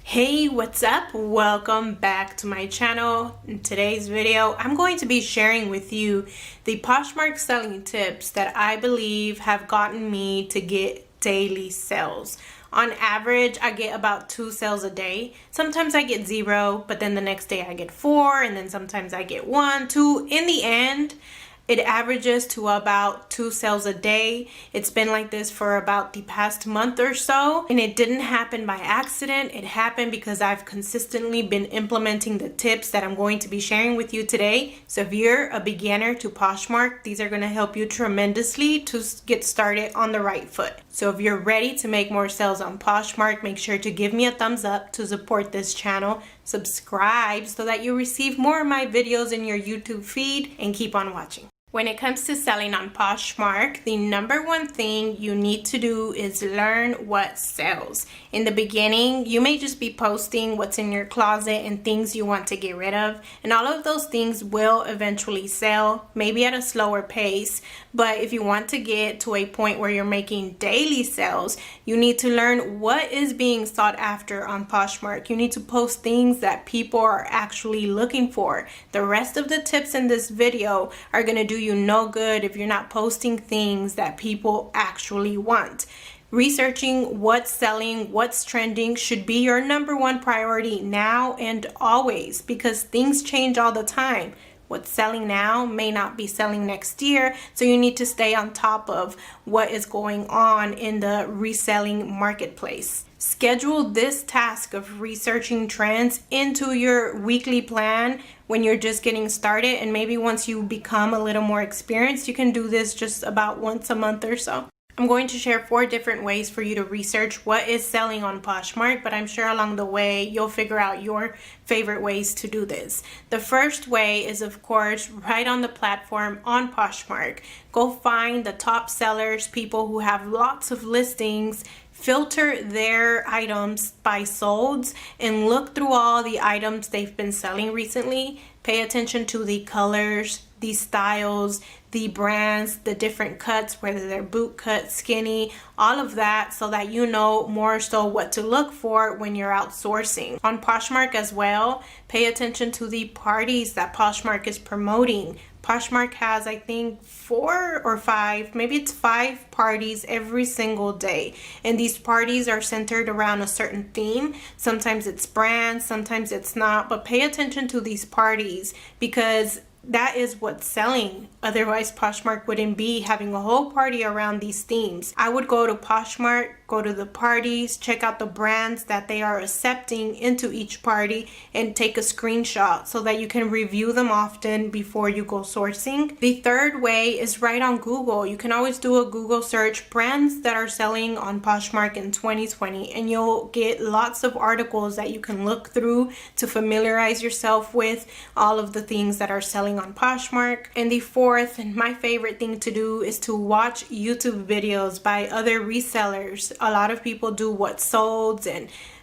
Hey, what's up? Welcome back to my channel. In today's video, I'm going to be sharing with you the Poshmark selling tips that I believe have gotten me to get daily sales. On average, I get about 2 sales a day. Sometimes I get 0, but then the next day I get 4, and then sometimes I get 1, 2. In the end, it averages to about 2 sales a day. It's been like this for about the past month or so, and it didn't happen by accident. It happened because I've consistently been implementing the tips that I'm going to be sharing with you today. So if you're a beginner to Poshmark, these are going to help you tremendously to get started on the right foot. So if you're ready to make more sales on Poshmark, make sure to give me a thumbs up to support this channel. Subscribe so that you receive more of my videos in your YouTube feed, and keep on watching. When it comes to selling on Poshmark, the number one thing you need to do is learn what sells. In the beginning, you may just be posting what's in your closet and things you want to get rid of, and all of those things will eventually sell, maybe at a slower pace. But if you want to get to a point where you're making daily sales, you need to learn what is being sought after on Poshmark. You need to post things that people are actually looking for. The rest of the tips in this video are going to do you no good if you're not posting things that people actually want. Researching what's selling, what's trending should be your number one priority now and always, because things change all the time. What's selling now may not be selling next year, so you need to stay on top of what is going on in the reselling marketplace. Schedule this task of researching trends into your weekly plan when you're just getting started, and maybe once you become a little more experienced, you can do this just about once a month or so. I'm going to share 4 different ways for you to research what is selling on Poshmark, but I'm sure along the way you'll figure out your favorite ways to do this. The first way is, of course, right on the platform on Poshmark. Go find the top sellers, people who have lots of listings. Filter their items by solds and look through all the items they've been selling recently. Pay attention to the colors, the styles, the brands, the different cuts, whether they're boot cut, skinny, all of that, so that you know more so what to look for when you're outsourcing. On Poshmark as well, pay attention to the parties that Poshmark is promoting. Poshmark has, I think, 4 or 5, maybe it's 5 parties every single day. And these parties are centered around a certain theme. Sometimes it's brands, sometimes it's not. But pay attention to these parties, because that is what's selling. Otherwise, Poshmark wouldn't be having a whole party around these themes. I would go to Poshmark, go to the parties, check out the brands that they are accepting into each party, and take a screenshot so that you can review them often before you go sourcing. The third way is right on Google. You can always do a Google search, brands that are selling on Poshmark in 2020, and you'll get lots of articles that you can look through to familiarize yourself with all of the things that are selling on Poshmark. And the fourth, and my favorite thing to do, is to watch YouTube videos by other resellers. A lot of people do what solds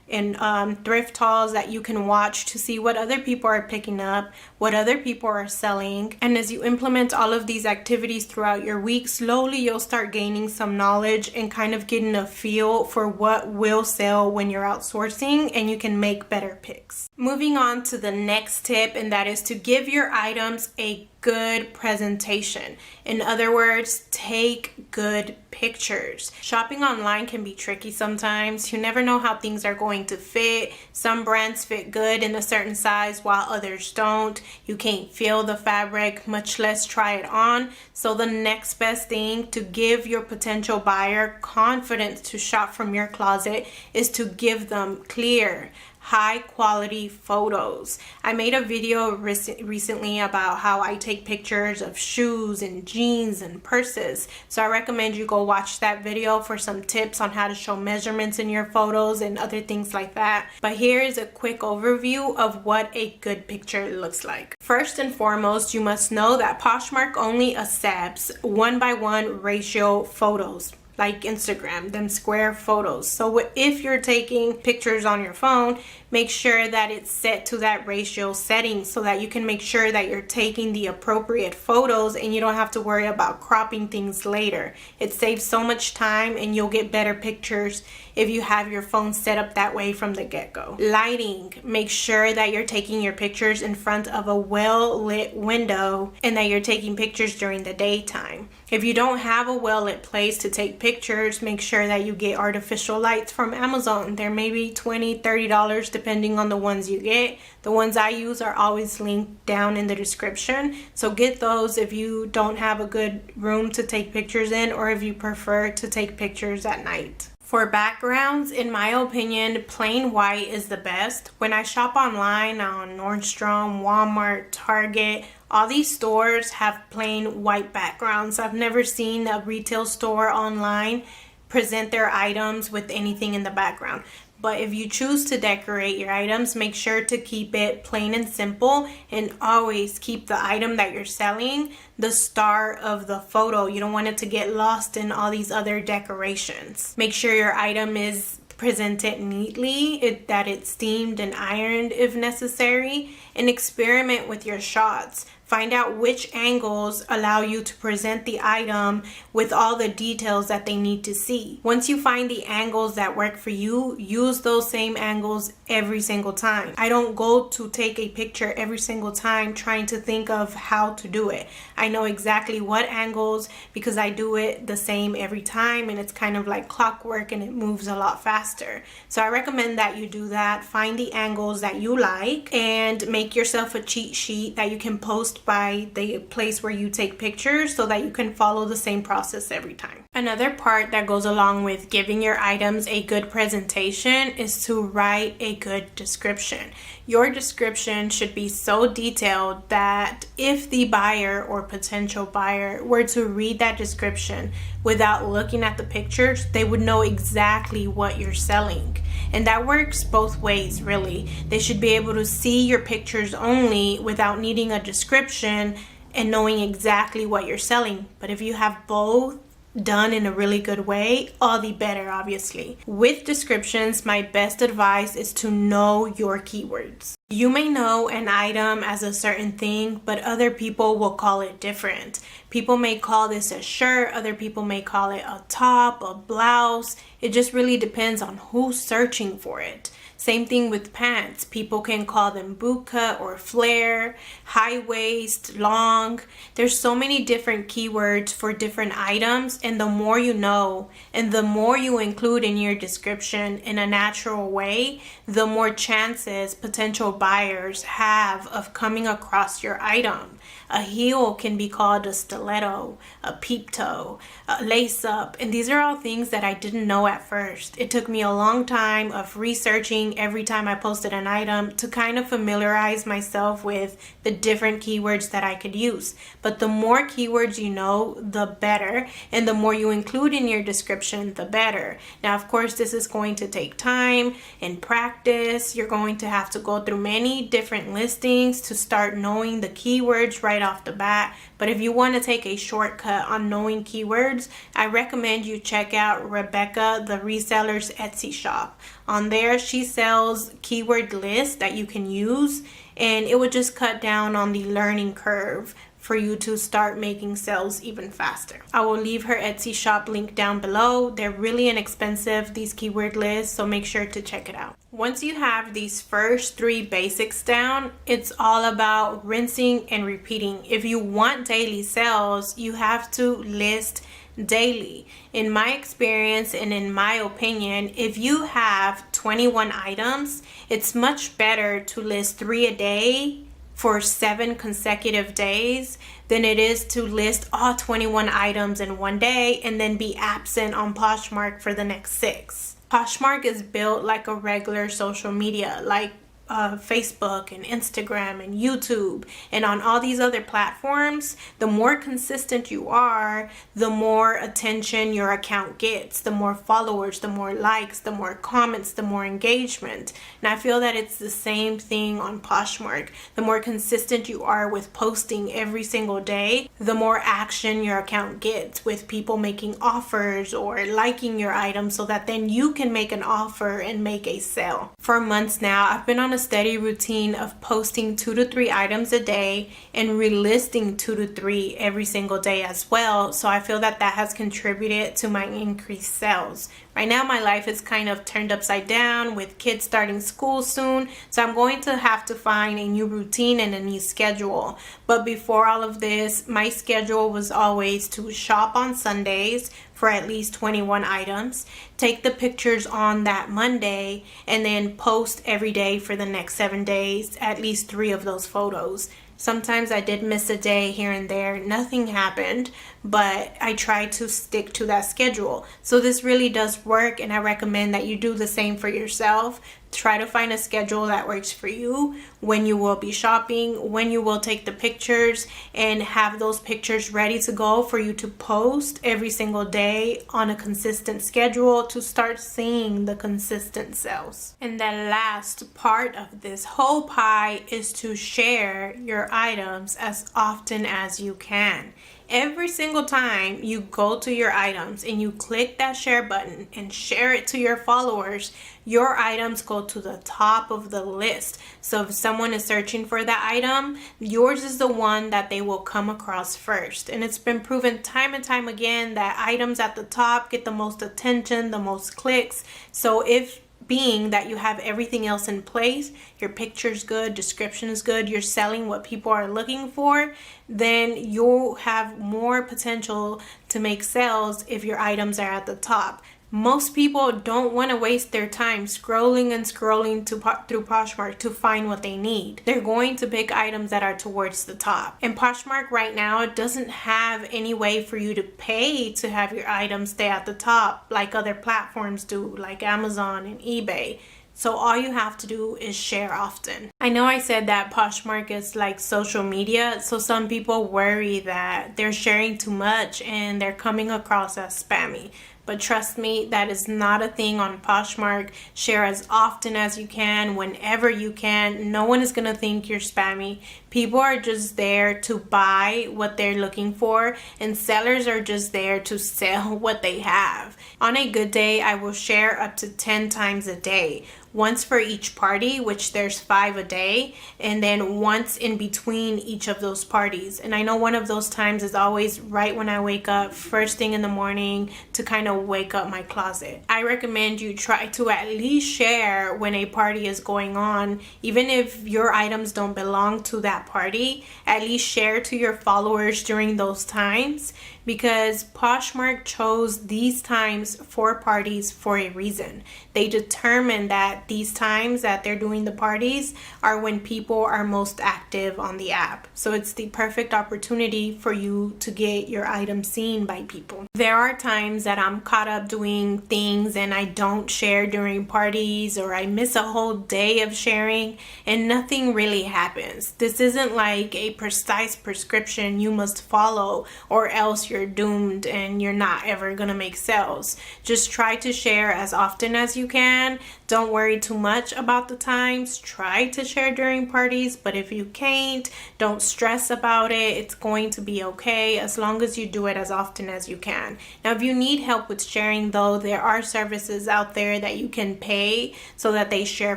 and thrift hauls that you can watch to see what other people are picking up, what other people are selling. And as you implement all of these activities throughout your week, slowly you'll start gaining some knowledge and kind of getting a feel for what will sell when you're outsourcing, and you can make better picks. Moving on to the next tip, and that is to give your items a good presentation. In other words, take good pictures. Shopping online can be tricky sometimes. You never know how things are going to fit. Some brands fit good in a certain size while others don't. You can't feel the fabric, much less try it on. So the next best thing to give your potential buyer confidence to shop from your closet is to give them clear, high quality photos. I made a video recently about how I take pictures of shoes and jeans and purses. So I recommend you go watch that video for some tips on how to show measurements in your photos and other things like that. But here is a quick overview of what a good picture looks like. First and foremost, you must know that Poshmark only accepts 1:1 ratio photos. like Instagram, them square photos. So if you're taking pictures on your phone, make sure that it's set to that ratio setting so that you can make sure that you're taking the appropriate photos and you don't have to worry about cropping things later. It saves so much time and you'll get better pictures if you have your phone set up that way from the get-go. Lighting, make sure that you're taking your pictures in front of a well-lit window and that you're taking pictures during the daytime. If you don't have a well-lit place to take pictures, make sure that you get artificial lights from Amazon. They're maybe $20, $30 depending on the ones you get. The ones I use are always linked down in the description. So get those if you don't have a good room to take pictures in, or if you prefer to take pictures at night. For backgrounds, in my opinion, plain white is the best. When I shop online on Nordstrom, Walmart, Target, all these stores have plain white backgrounds. I've never seen a retail store online present their items with anything in the background. But if you choose to decorate your items, make sure to keep it plain and simple, and always keep the item that you're selling the star of the photo. You don't want it to get lost in all these other decorations. Make sure your item is presented neatly, that it's steamed and ironed if necessary, and experiment with your shots. Find out which angles allow you to present the item with all the details that they need to see. Once you find the angles that work for you, use those same angles every single time. I don't go to take a picture every single time trying to think of how to do it. I know exactly what angles because I do it the same every time, and it's kind of like clockwork and it moves a lot faster. So I recommend that you do that. Find the angles that you like and make yourself a cheat sheet that you can post by the place where you take pictures so that you can follow the same process every time. Another part that goes along with giving your items a good presentation is to write a good description. Your description should be so detailed that if the buyer or potential buyer were to read that description without looking at the pictures, they would know exactly what you're selling. And that works both ways, really. They should be able to see your pictures only without needing a description and knowing exactly what you're selling. But if you have both done in a really good way, all the better, obviously. With descriptions, my best advice is to know your keywords. You may know an item as a certain thing, but other people will call it different. People may call this a shirt, other people may call it a top, a blouse. It just really depends on who's searching for it. Same thing with pants. People can call them boot cut or flare, high waist, long. There's so many different keywords for different items, and the more you know and the more you include in your description in a natural way, the more chances potential buyers have of coming across your item. A heel can be called a stiletto, a peep toe, a lace up, and these are all things that I didn't know at first. It took me a long time of researching every time I posted an item to kind of familiarize myself with the different keywords that I could use. But the more keywords you know, the better, and the more you include in your description, the better. Now, of course, this is going to take time and practice. You're going to have to go through many different listings to start knowing the keywords right off the bat. But if you want to take a shortcut on knowing keywords, I recommend you check out Rebecca, the reseller's Etsy shop. On there, she sells keyword lists that you can use, and it would just cut down on the learning curve for you to start making sales even faster. I will leave her Etsy shop link down below. They're really inexpensive, these keyword lists, so make sure to check it out. Once you have these first 3 basics down, it's all about rinsing and repeating. If you want daily sales, you have to list daily. In my experience and in my opinion, if you have 21 items, it's much better to list 3 a day for 7 consecutive days than it is to list all 21 items in one day and then be absent on Poshmark for the next 6. Poshmark is built like a regular social media, like Facebook and Instagram and YouTube and on all these other platforms. The more consistent you are, the more attention your account gets, the more followers, the more likes, the more comments, the more engagement. And I feel that it's the same thing on Poshmark. The more consistent you are with posting every single day, the more action your account gets with people making offers or liking your item so that then you can make an offer and make a sale. For months now, I've been on a steady routine of posting 2 to 3 items a day and relisting 2 to 3 every single day as well. So I feel that that has contributed to my increased sales. Right now my life is kind of turned upside down with kids starting school soon, so I'm going to have to find a new routine and a new schedule. But before all of this, my schedule was always to shop on Sundays for at least 21 items, take the pictures on that Monday, and then post every day for the next 7 days, at least 3 of those photos. Sometimes I did miss a day here and there, nothing happened, but I tried to stick to that schedule. So this really does work, and I recommend that you do the same for yourself. Try to find a schedule that works for you, when you will be shopping, when you will take the pictures, and have those pictures ready to go for you to post every single day on a consistent schedule to start seeing the consistent sales. And the last part of this whole pie is to share your items as often as you can. Every single time you go to your items and you click that share button and share it to your followers, your items go to the top of the list. So if someone is searching for that item, yours is the one that they will come across first. And it's been proven time and time again that items at the top get the most attention, the most clicks. So if being that you have everything else in place, your picture's good, description is good, you're selling what people are looking for, then you'll have more potential to make sales if your items are at the top. Most people don't want to waste their time scrolling and scrolling through Poshmark to find what they need. They're going to pick items that are towards the top. And Poshmark right now doesn't have any way for you to pay to have your items stay at the top like other platforms do, like Amazon and eBay. So all you have to do is share often. I know I said that Poshmark is like social media, so some people worry that they're sharing too much and they're coming across as spammy. But trust me, that is not a thing on Poshmark. Share as often as you can, whenever you can. No one is going to think you're spammy. People are just there to buy what they're looking for, and sellers are just there to sell what they have. On a good day, I will share up to 10 times a day. Once for each party, which there's 5 a day, and then once in between each of those parties. And I know one of those times is always right when I wake up, first thing in the morning, to kind of wake up my closet. I recommend you try to at least share when a party is going on, even if your items don't belong to that party. At least share to your followers during those times, because Poshmark chose these times for parties for a reason. They determined that these times that they're doing the parties are when people are most active on the app. So it's the perfect opportunity for you to get your item seen by people. There are times that I'm caught up doing things and I don't share during parties, or I miss a whole day of sharing and nothing really happens. This isn't like a precise prescription you must follow, or else you're doomed and you're not ever gonna make sales. Just try to share as often as you can. Don't worry too much about the times. Try to share during parties, but if you can't, don't stress about it. It's going to be okay as long as you do it as often as you can. Now, if you need help with sharing though, there are services out there that you can pay so that they share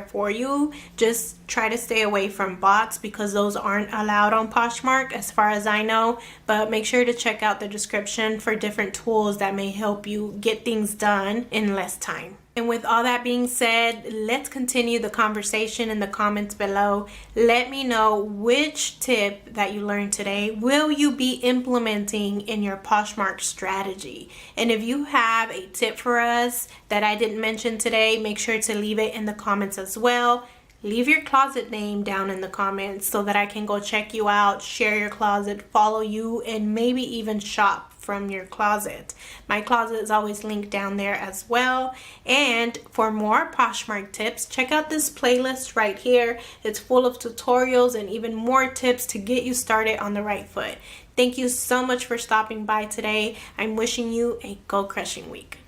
for you. Just try to stay away from bots, because those aren't allowed on Poshmark as far as I know, but make sure to check out the description for different tools that may help you get things done in less time. And with all that being said, let's continue the conversation in the comments below. Let me know which tip that you learned today will you be implementing in your Poshmark strategy. And if you have a tip for us that I didn't mention today, make sure to leave it in the comments as well. Leave your closet name down in the comments so that I can go check you out, share your closet, follow you, and maybe even shop from your closet. My closet is always linked down there as well. And for more Poshmark tips, check out this playlist right here. It's full of tutorials and even more tips to get you started on the right foot. Thank you so much for stopping by today. I'm wishing you a go-crushing week.